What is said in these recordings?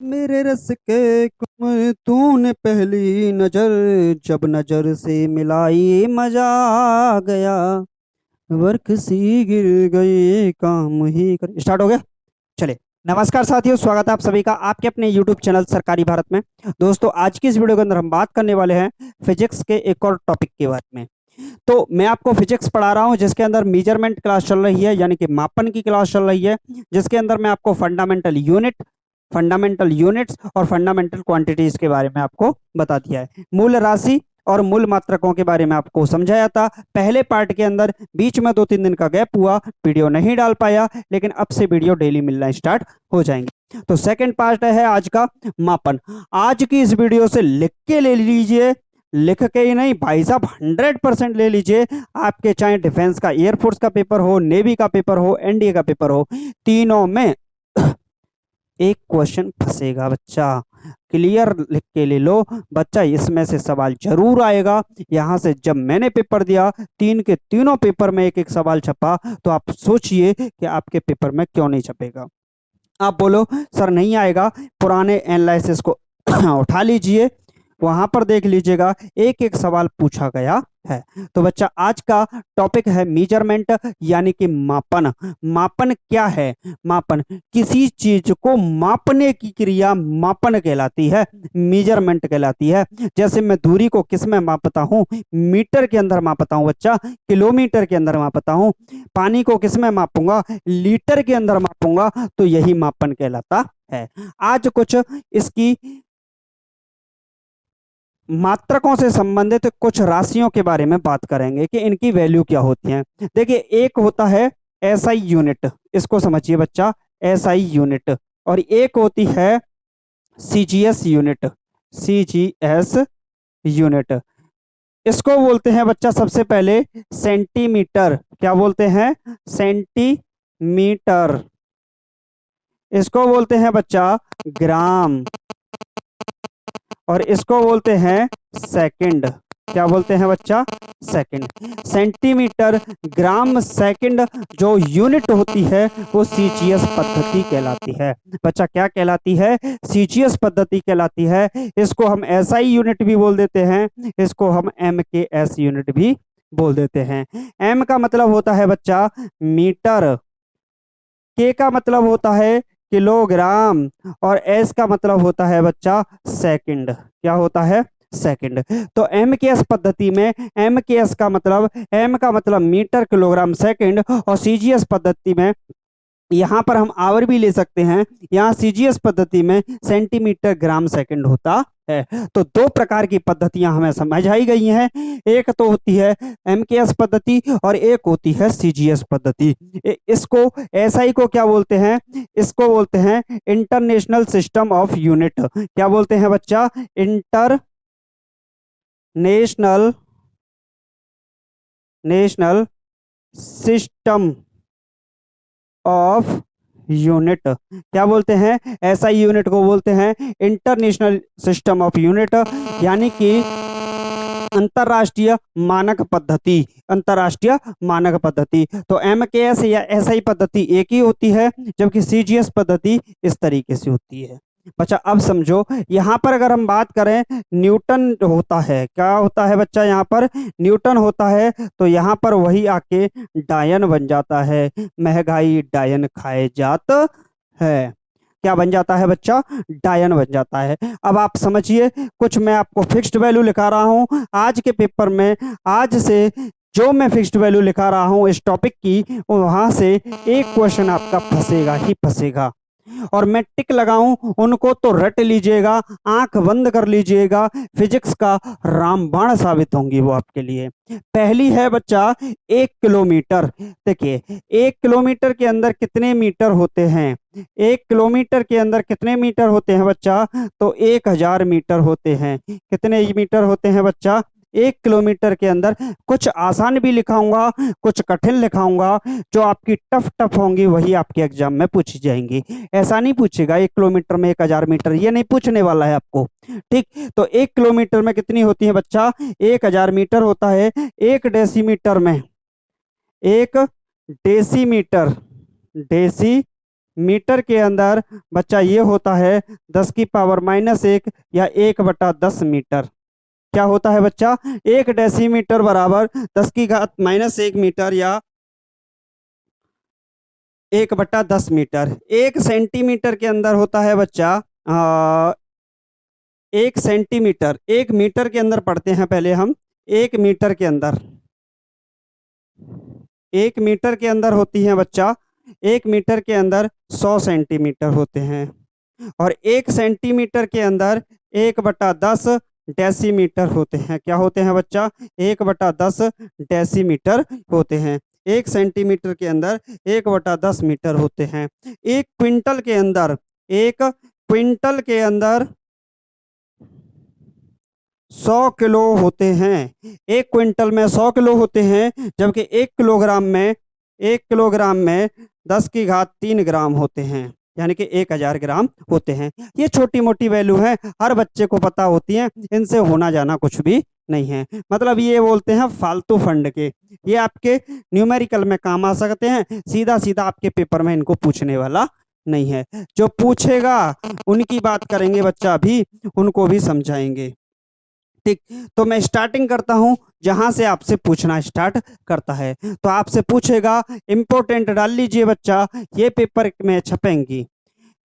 मेरे रस के कुम तूने पहली नजर जब नजर से मिलाई मजा आ गया। वर्क सी गिर गई काम ही कर स्टार्ट हो गया। चले। नमस्कार साथियों, स्वागत है आप सभी का आपके अपने YouTube चैनल सरकारी भारत में। दोस्तों, आज की इस वीडियो के अंदर हम बात करने वाले हैं फिजिक्स के एक और टॉपिक के बारे में। तो मैं आपको फिजिक्स पढ़ा रहा हूं जिसके अंदर मेजरमेंट क्लास चल रही है, यानी कि मापन की क्लास चल रही है, जिसके अंदर मैं आपको फंडामेंटल यूनिट्स और फंडामेंटल क्वांटिटीज के बारे में आपको बता दिया है। मूल राशि और मूल मात्रकों के बारे में आपको समझाया था पहले पार्ट के अंदर। बीच में 2-3 दिन का गैप हुआ, वीडियो नहीं डाल पाया, लेकिन अब से वीडियो डेली मिलना स्टार्ट हो जाएंगे। तो सेकंड पार्ट है आज का मापन। आज की इस वीडियो से लिख के ले लीजिए, लिख के ही नहीं भाई साहब 100% ले लीजिए। आपके चाहे डिफेंस का, एयरफोर्स का पेपर हो, नेवी का पेपर हो, एनडीए का पेपर हो, तीनों में एक क्वेश्चन फंसेगा बच्चा। क्लियर लिख के ले लो बच्चा, इसमें से सवाल जरूर आएगा। यहां से जब मैंने पेपर दिया, तीन के तीनों पेपर में एक एक सवाल छपा, तो आप सोचिए कि आपके पेपर में क्यों नहीं छपेगा। आप बोलो सर नहीं आएगा, पुराने एनालिसिस को उठा लीजिए, वहां पर देख लीजिएगा, एक एक सवाल पूछा गया है। तो बच्चा, आज का टॉपिक है मेजरमेंट, यानी कि मापन। मापन क्या है? मापन, किसी चीज को मापने की क्रिया मापन कहलाती है, मेजरमेंट कहलाती है। जैसे मैं दूरी को किस में मापता हूँ? मीटर के अंदर मापता हूँ बच्चा, किलोमीटर के अंदर मापता हूँ। पानी को किस में मापूंगा? लीटर के अंदर मापूंगा। तो यही मापन कहलाता है। आज कुछ इसकी मात्रकों से संबंधित कुछ राशियों के बारे में बात करेंगे कि इनकी वैल्यू क्या होती है। देखिए, एक होता है एसआई यूनिट, इसको समझिए बच्चा, एसआई यूनिट। और एक होती है सीजीएस यूनिट, सीजीएस यूनिट। इसको बोलते हैं बच्चा सबसे पहले सेंटीमीटर। क्या बोलते हैं? सेंटीमीटर। इसको बोलते हैं बच्चा ग्राम, और इसको बोलते हैं सेकंड। क्या बोलते हैं बच्चा? सेकंड। सेंटीमीटर, ग्राम, सेकंड जो यूनिट होती है वो सीजीएस पद्धति कहलाती है। बच्चा क्या कहलाती है? सीजीएस पद्धति कहलाती है। इसको हम एसआई यूनिट भी बोल देते हैं, इसको हम एमकेएस यूनिट भी बोल देते हैं। एम का मतलब होता है बच्चा मीटर, के का मतलब होता है किलोग्राम, और एस का मतलब होता है बच्चा सेकंड। क्या होता है? सेकंड। तो एम के एस पद्धति में एम के एस का मतलब, एम का मतलब मीटर, किलोग्राम, सेकंड, और सीजीएस पद्धति में यहां पर हम आवर भी ले सकते हैं। यहाँ सीजीएस पद्धति में सेंटीमीटर, ग्राम, सेकंड होता है। तो दो प्रकार की पद्धतियां हमें समझाई गई हैं। एक तो होती है एमकेएस पद्धति और एक होती है सीजीएस पद्धति। इसको एसआई को क्या बोलते हैं? इसको बोलते हैं इंटरनेशनल सिस्टम ऑफ यूनिट। क्या बोलते हैं बच्चा? International national system of unit. क्या बोलते हैं? ऐसा यूनिट को बोलते हैं इंटरनेशनल सिस्टम ऑफ यूनिट, यानी कि अंतरराष्ट्रीय मानक पद्धति। अंतरराष्ट्रीय मानक पद्धति। तो एमकेएस या एसआई पद्धति एक ही होती है, जबकि सीजीएस पद्धति इस तरीके से होती है। बच्चा अब समझो, यहां पर अगर हम बात करें, न्यूटन होता है। क्या होता है बच्चा? यहां पर न्यूटन होता है। तो यहां पर वही आके डायन बन जाता है। महंगाई डायन खाए जात है। क्या बन जाता है बच्चा? डायन बन जाता है। अब आप समझिए, कुछ मैं आपको फिक्स्ड वैल्यू लिखा रहा हूं आज के पेपर में। आज से जो मैं फिक्स्ड वैल्यू लिखा रहा हूं इस टॉपिक की, वहां से एक क्वेश्चन आपका फंसेगा ही फंसेगा। और मैं टिक लगाऊं उनको तो रट लीजिएगा, आंख बंद कर लीजिएगा। फिजिक्स का रामबाण साबित होंगी वो आपके लिए। पहली है बच्चा 1 किलोमीटर। देखिए, 1 किलोमीटर के अंदर कितने मीटर होते हैं? 1 किलोमीटर के अंदर कितने मीटर होते हैं बच्चा? तो 1000 मीटर होते हैं। कितने मीटर होते हैं बच्चा? 1 किलोमीटर के अंदर। कुछ आसान भी लिखाऊंगा, कुछ कठिन लिखाऊंगा, जो आपकी टफ टफ होंगी वही आपके एग्जाम में पूछी जाएंगी। ऐसा नहीं पूछेगा 1 किलोमीटर में 1000 मीटर, ये नहीं पूछने वाला है आपको। ठीक। तो 1 किलोमीटर में कितनी होती है बच्चा? 1000 मीटर होता है। एक डेसीमीटर में, एक डेसीमीटर, डेसीमीटर मीटर के अंदर बच्चा ये होता है 10 की पावर -1 या 1/10 मीटर। क्या होता है बच्चा? 1 डेसीमीटर बराबर 10 की घात -1 मीटर या 1/10 मीटर। 1 सेंटीमीटर के अंदर होता है बच्चा 1 सेंटीमीटर। 1 मीटर के अंदर पढ़ते हैं पहले हम। 1 मीटर के अंदर, 1 मीटर के अंदर होती है बच्चा, 1 मीटर के अंदर 100 सेंटीमीटर होते हैं। और 1 सेंटीमीटर के अंदर 1/10 डेसीमीटर होते हैं। क्या होते हैं बच्चा? 1/10 डेसीमीटर होते हैं। 1 सेंटीमीटर के अंदर 1/10 मीटर होते हैं। 1 क्विंटल के अंदर, 1 क्विंटल के अंदर 100 किलो होते हैं। 1 क्विंटल में 100 किलो होते हैं, जबकि 1 किलोग्राम में 10 की घात 3 ग्राम होते हैं, यानी कि 1000 ग्राम होते हैं। ये छोटी मोटी वैल्यू है, हर बच्चे को पता होती है, इनसे होना जाना कुछ भी नहीं है। मतलब ये बोलते हैं फालतू फंड के, ये आपके न्यूमेरिकल में काम आ सकते हैं, सीधा सीधा आपके पेपर में इनको पूछने वाला नहीं है। जो पूछेगा उनकी बात करेंगे बच्चा, अभी उनको भी समझाएंगे। ठीक, तो मैं स्टार्टिंग करता हूं जहां से आपसे पूछना स्टार्ट करता है। तो आपसे पूछेगा, इंपॉर्टेंट डाल लीजिए बच्चा, ये पेपर में छपेंगी।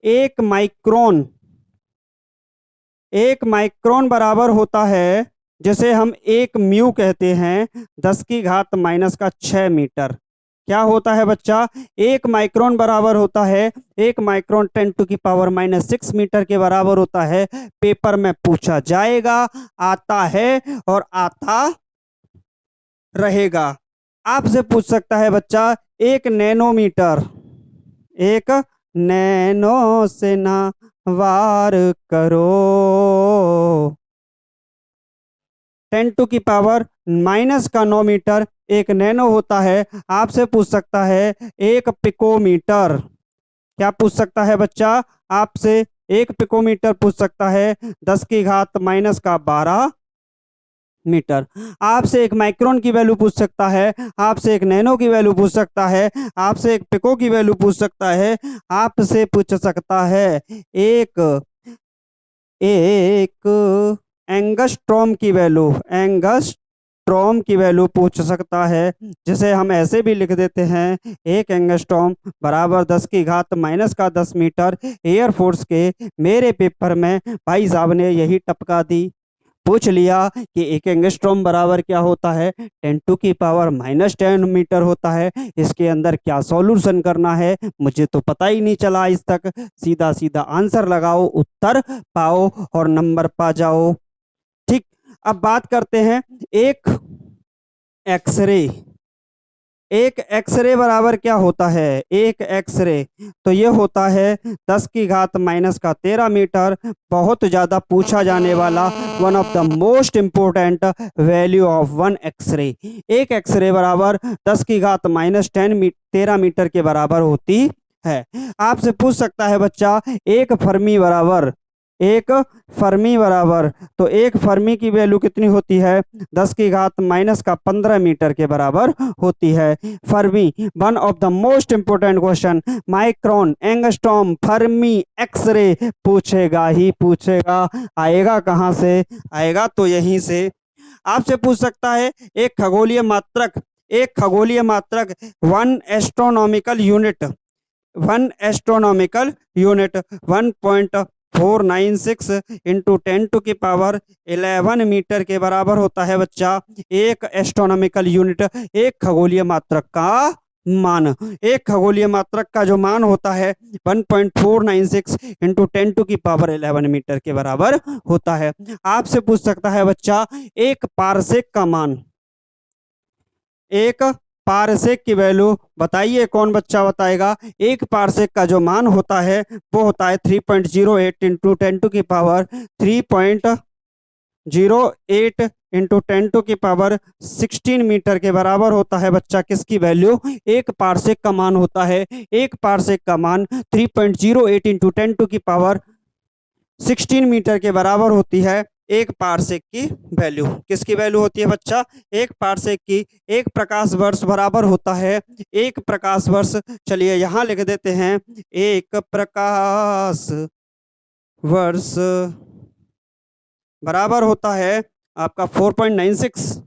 1 माइक्रोन, 1 माइक्रोन बराबर होता है, जिसे हम 1 म्यू कहते हैं, 10 की घात -6 मीटर। क्या होता है बच्चा? 1 माइक्रोन बराबर होता है, 1 माइक्रोन 10⁻⁻6 मीटर के बराबर होता है। पेपर में पूछा जाएगा, आता है और आता रहेगा। आपसे पूछ सकता है बच्चा 1 नैनोमीटर, 1 नैनो से ना वार करो, 10⁻⁻9 मीटर 1 नैनो होता है। आपसे पूछ सकता है 1 पिकोमीटर। क्या पूछ सकता है बच्चा? आपसे 1 पिकोमीटर पूछ सकता है, 10 की घात -12 मीटर। आपसे 1 माइक्रोन की वैल्यू पूछ सकता है, आपसे 1 नैनो की वैल्यू पूछ सकता है, आपसे 1 पिको की वैल्यू पूछ सकता है, आपसे पूछ सकता है एक एंगस्ट्रॉम की वैल्यू, एंगस्ट्रॉम की वैल्यू पूछ सकता है, जिसे हम ऐसे भी लिख देते हैं 1 एंगस्ट्रॉम बराबर 10 की घात -10 मीटर। एयरफोर्स के मेरे पेपर में भाई साहब ने यही टपका दी, पूछ लिया कि 1 एंगस्ट्रॉम बराबर क्या होता है, 10⁻⁻10 मीटर होता है। इसके अंदर क्या सॉल्यूशन करना है मुझे तो पता ही नहीं चला आज तक। सीधा सीधा आंसर लगाओ, उत्तर पाओ और नंबर पा जाओ। ठीक, अब बात करते हैं एक एक्सरे। एक एक्सरे बराबर क्या होता है? एक एक्सरे तो ये होता है 10 की घात -13 मीटर। बहुत ज्यादा पूछा जाने वाला, one of the most important value of 1 x ray. एक एक्सरे बराबर 10 की घात -13 मीटर के बराबर होती है। आपसे पूछ सकता है बच्चा, एक फर्मी बराबर, एक फर्मी बराबर, तो एक फर्मी की वैल्यू कितनी होती है? 10 की घात -15 मीटर के बराबर होती है। Fermi, one of the most important question, micron, angstrom, fermi, x ray पूछेगा ही पूछेगा। आएगा कहां से? आएगा तो यहीं से। आपसे पूछ सकता है एक खगोलीय मात्रक, एक खगोलीय मात्रक, 1 astronomical unit, 1 astronomical unit 1.496 into 10⁻11 metre के बराबर होता है बच्चा। एक एस्ट्रोनॉमिकल यूनिट, एक खगोलीय मात्रक का मान, एक खगोलीय मात्रक का जो मान होता है 1.496 इंटू 10⁻11 मीटर के बराबर होता है। आपसे पूछ सकता है बच्चा एक पारसेक का मान, एक पारसेक की वैल्यू बताइए, कौन बच्चा बताएगा? एक पारसेक का जो मान होता है वो होता है 3.08 इंटू 10⁻3.08 इंटू 10⁻16 मीटर के बराबर होता है बच्चा। किसकी वैल्यू? एक पारसेक का मान होता है। एक पारसेक का मान 3.08 इंटू 10⁻16 मीटर के बराबर होती है। एक पारसेक की वैल्यू, किसकी वैल्यू होती है बच्चा? एक पारसेक की। एक प्रकाश वर्ष बराबर होता है, एक प्रकाश वर्ष, चलिए यहां लिख देते हैं, एक प्रकाश वर्ष बराबर होता है आपका 4.96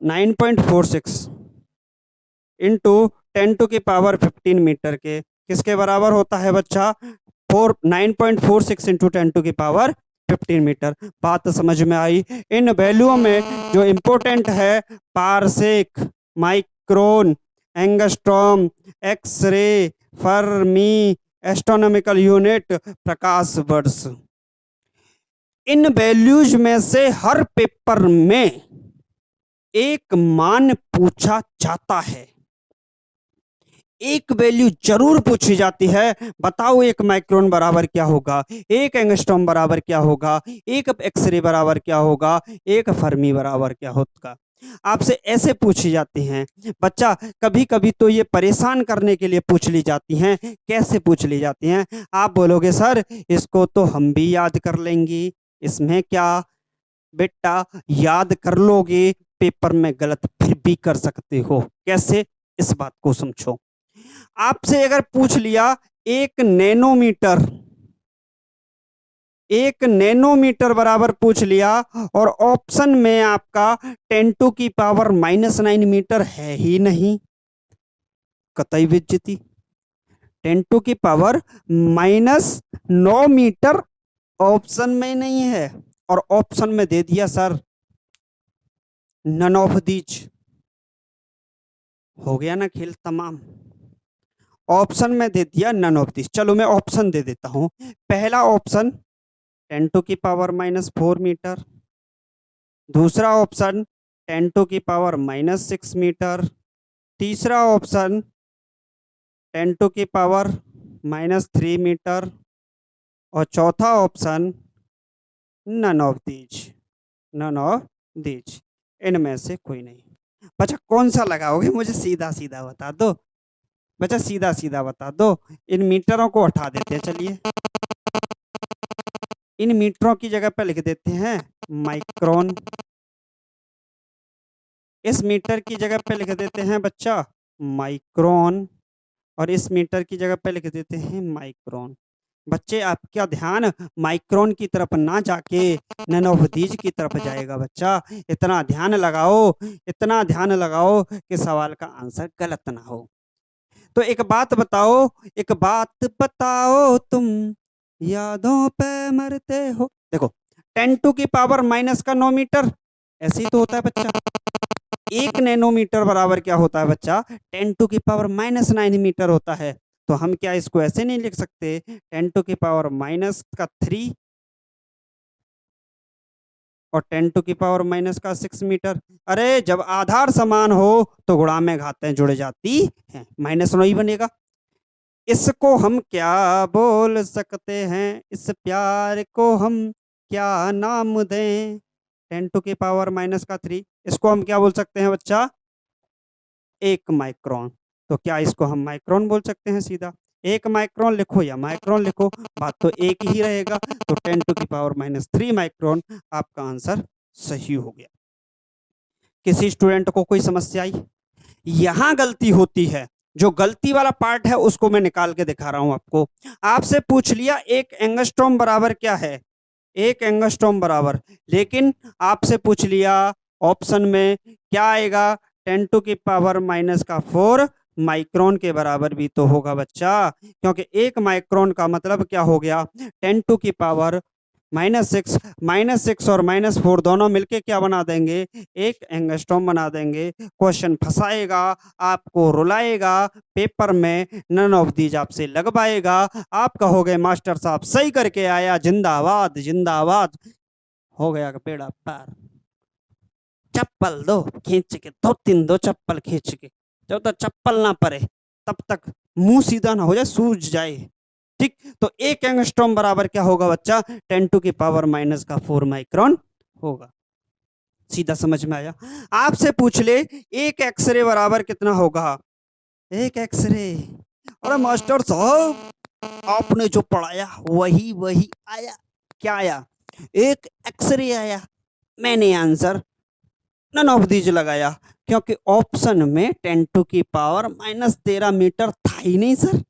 9.46 इंटू 10⁻15 मीटर के, किसके बराबर होता है बच्चा? 9.46 इंटू 10⁻15 मीटर। बात समझ में आई? इन वैल्यूओं में जो इंपॉर्टेंट है, parsec, micron, angstrom, x ray, fermi, astronomical unit, प्रकाश वर्ष। इन वैल्यूज में से हर पेपर में एक मान पूछा जाता है, एक वैल्यू जरूर पूछी जाती है। बताओ एक माइक्रोन बराबर क्या होगा, एक एंगस्ट्रॉम बराबर क्या होगा, एक एक्सरे बराबर क्या होगा, एक फर्मी बराबर क्या होगा, आपसे ऐसे पूछी जाती हैं बच्चा। कभी कभी तो ये परेशान करने के लिए पूछ ली जाती हैं। कैसे पूछ ली जाती हैं? आप बोलोगे सर इसको तो हम भी याद कर लेंगे, इसमें क्या बेटा, याद कर लोगे, पेपर में गलत फिर भी कर सकते हो। कैसे? इस बात को समझो। आपसे अगर पूछ लिया एक नैनोमीटर बराबर पूछ लिया, और ऑप्शन में आपका 10⁻⁻9 मीटर है ही नहीं, कतई बेइज्जती। 10⁻⁻9 मीटर ऑप्शन में नहीं है, और ऑप्शन में दे दिया सर नन ऑफ दीज। हो गया ना खेल तमाम। ऑप्शन में दे दिया नन ऑफ दीज। चलो मैं ऑप्शन दे देता हूं। पहला ऑप्शन 10⁻⁻4 मीटर, दूसरा ऑप्शन 10⁻⁻6 मीटर, तीसरा ऑप्शन 10⁻⁻3 मीटर, और चौथा ऑप्शन नन ऑफ दीज। इनमें से कोई नहीं। बच्चा कौन सा लगाओगे? मुझे सीधा सीधा बता दो बच्चा, सीधा सीधा बता दो। इन मीटरों को हटा देते हैं, चलिए इन मीटरों की जगह पे लिख देते हैं माइक्रोन। इस मीटर की जगह पे लिख देते हैं बच्चा माइक्रोन, और इस मीटर की जगह पे लिख देते हैं माइक्रोन। बच्चे आपका ध्यान माइक्रोन की तरफ ना जाके नैनोवधीज की तरफ जाएगा बच्चा। इतना ध्यान लगाओ, इतना ध्यान लगाओ कि सवाल का आंसर गलत ना हो। तो एक बात बताओ तुम यादों पे मरते हो। देखो 10⁻⁻9 मीटर ऐसे ही तो होता है बच्चा। एक नैनोमीटर बराबर क्या होता है बच्चा? 10⁻⁻9 मीटर होता है। तो हम क्या इसको ऐसे नहीं लिख सकते 10⁻⁻3 और 10⁻⁻6 मीटर? अरे जब आधार समान हो तो गुणा में घातें जुड़ जाती हैं, -9 ही बनेगा। इसको हम क्या बोल सकते हैं, इस प्यार को हम क्या नाम दें? 10⁻⁻3, इसको हम क्या बोल सकते हैं बच्चा? एक माइक्रोन। तो क्या इसको हम माइक्रोन बोल सकते हैं सीधा? एक माइक्रोन लिखो या माइक्रोन लिखो, बात तो एक ही रहेगा। तो 10⁻⁻3 माइक्रोन आपका आंसर सही हो गया। किसी स्टूडेंट को कोई समस्या आई? यहां गलती होती है, जो गलती वाला पार्ट है उसको मैं निकाल के दिखा रहा हूं आपको। आपसे पूछ लिया एक एंगस्ट्रॉम बराबर क्या है, एक एंगस्ट्रॉम बराबर, लेकिन आपसे पूछ लिया ऑप्शन में क्या आएगा? 10⁻⁻4 माइक्रोन के बराबर भी तो होगा बच्चा, क्योंकि एक माइक्रोन का मतलब क्या हो गया? 10⁻⁻6, -6 और -4 दोनों मिलके क्या बना देंगे? एक एंगस्ट्रॉम बना देंगे। क्वेश्चन फंसाएगा, आपको रुलाएगा, पेपर में नन ऑफ दीज आपसे लगवाएगा। आप कहोगे मास्टर साहब सही करके आया, जिंदाबाद जिंदाबाद। हो गया बेड़ा पार। चप्पल दो खींच के, 2-3 दो चप्पल खींच के, जब तक चप्पल ना पड़े तब तक मुंह सीधा ना हो जाए, सूझ जाए। ठीक, तो एक एंगस्ट्रॉम बराबर क्या होगा बच्चा? 10⁻⁻4 माइक्रोन होगा। सीधा समझ में आया? आपसे पूछ ले एक एक्सरे बराबर कितना होगा? एक एक्सरे, अरे मास्टर साहब आपने जो पढ़ाया वही वही आया। क्या आया? एक एक्सरे आया, मैंने आंसर नन ऑफ दीज लगाया, क्योंकि ऑप्शन में 10 टू की पावर -13 मीटर था ही नहीं सर।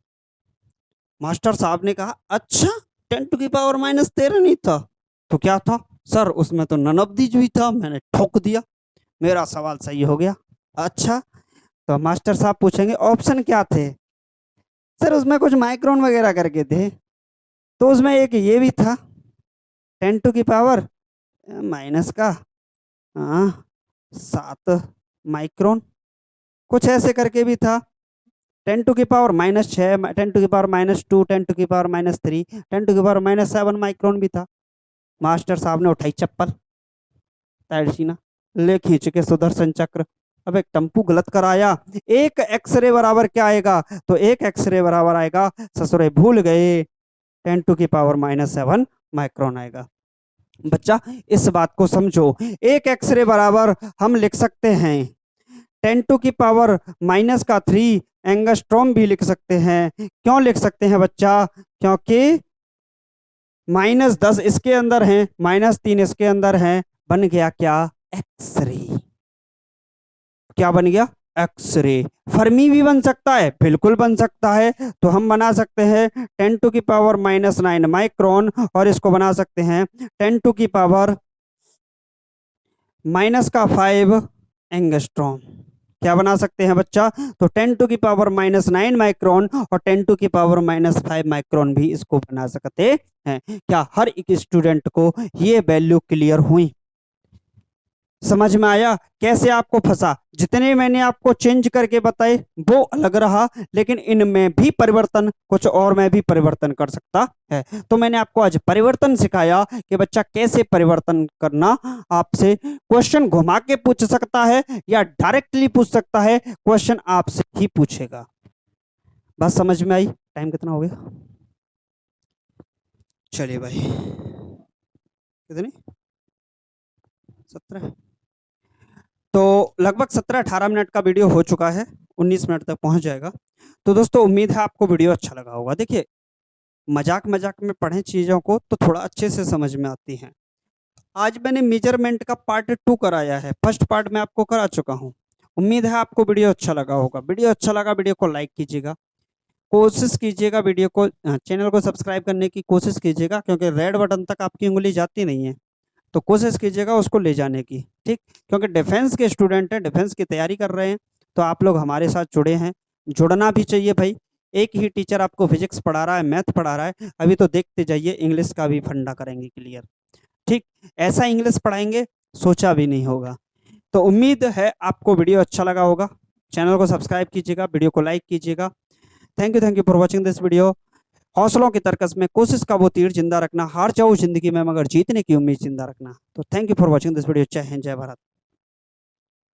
मास्टर साहब ने कहा अच्छा 10 टू की पावर -13 नहीं था तो क्या था सर? उसमें तो नन ऑफ दीज भी था। मैंने ठोक दिया, मेरा सवाल सही हो गया। अच्छा, तो मास्टर साहब पूछेंगे ऑप्शन क्या थे? सर उसमें कुछ माइक्रोन वगैरह करके थे, तो उसमें एक ये भी था 10 टू की पावर माइनस का 7 माइक्रोन, कुछ ऐसे करके भी था। 10 टू की पावर -6, 10 टू की पावर -2, 10 टू की पावर -3, 10 टू की पावर -7 माइक्रोन भी था। मास्टर साहब ने उठाई चप्पल, तैरसीना ले खींच के सुदर्शन चक्र। अब एक टम्पू गलत कराया। एक एक्सरे बराबर क्या आएगा? तो एक एक्सरे बराबर आएगा, ससुरे भूल गए, 10 टू की पावर -7 माइक्रोन आएगा। बच्चा इस बात को समझो, एक एक्सरे बराबर हम लिख सकते हैं 10 टू की पावर -3 एंगस्ट्रॉम भी लिख सकते हैं। क्यों लिख सकते हैं बच्चा? क्योंकि -10 इसके अंदर है, -3 इसके अंदर है, बन गया क्या? एक्सरे। क्या बन गया? एक्सरे। फर्मी भी बन सकता है, बिल्कुल बन सकता है। तो हम बना सकते हैं 10 टू की पावर -9 माइक्रोन, और इसको बना सकते हैं 10 टू की पावर -5 एंगस्ट्रॉम। क्या बना सकते हैं बच्चा? तो 10 टू की पावर -9 माइक्रोन और 10 टू की पावर -5 माइक्रोन भी इसको बना सकते हैं। क्या हर एक स्टूडेंट को ये वैल्यू क्लियर हुई? समझ में आया कैसे आपको फंसा? जितने मैंने आपको चेंज करके बताए वो अलग रहा, लेकिन इनमें भी परिवर्तन, कुछ और में भी परिवर्तन कर सकता है। तो मैंने आपको आज परिवर्तन सिखाया कि बच्चा कैसे परिवर्तन करना। आपसे क्वेश्चन घुमा के पूछ सकता है या डायरेक्टली पूछ सकता है, क्वेश्चन आपसे ही पूछेगा। बात समझ में आई? टाइम कितना हो गया? चलिए भाई, कितनी 17, तो लगभग 17-18 मिनट का वीडियो हो चुका है, 19 मिनट तक पहुंच जाएगा। तो दोस्तों उम्मीद है आपको वीडियो अच्छा लगा होगा। देखिए मजाक मजाक में पढ़ें चीज़ों को तो थोड़ा अच्छे से समझ में आती हैं। आज मैंने मेजरमेंट का पार्ट 2 कराया है, फर्स्ट पार्ट मैं आपको करा चुका हूँ। उम्मीद है आपको वीडियो अच्छा लगा होगा। वीडियो अच्छा लगा वीडियो को लाइक कीजिएगा, कोशिश कीजिएगा वीडियो को चैनल को सब्सक्राइब करने की कोशिश कीजिएगा, क्योंकि रेड बटन तक आपकी उंगली जाती नहीं है, तो कोशिश कीजिएगा उसको ले जाने की, ठीक? क्योंकि डिफेंस के स्टूडेंट हैं, डिफेंस की तैयारी कर रहे हैं, तो आप लोग हमारे साथ जुड़े हैं, जुड़ना भी चाहिए भाई। एक ही टीचर आपको फिजिक्स पढ़ा रहा है, मैथ पढ़ा रहा है, अभी तो देखते जाइए इंग्लिश का भी फंडा करेंगे क्लियर, ठीक? ऐसा इंग्लिश पढ़ाएंगे सोचा भी नहीं होगा। तो उम्मीद है आपको वीडियो अच्छा लगा होगा। चैनल को सब्सक्राइब कीजिएगा, वीडियो को लाइक कीजिएगा। Thank you for watching this video. हौसलों की तरकस में कोशिश का वो तीर जिंदा रखना, हार जाओ जिंदगी में मगर जीतने की उम्मीद जिंदा रखना। तो thank you for watching this video. जय हिंद, जय भारत।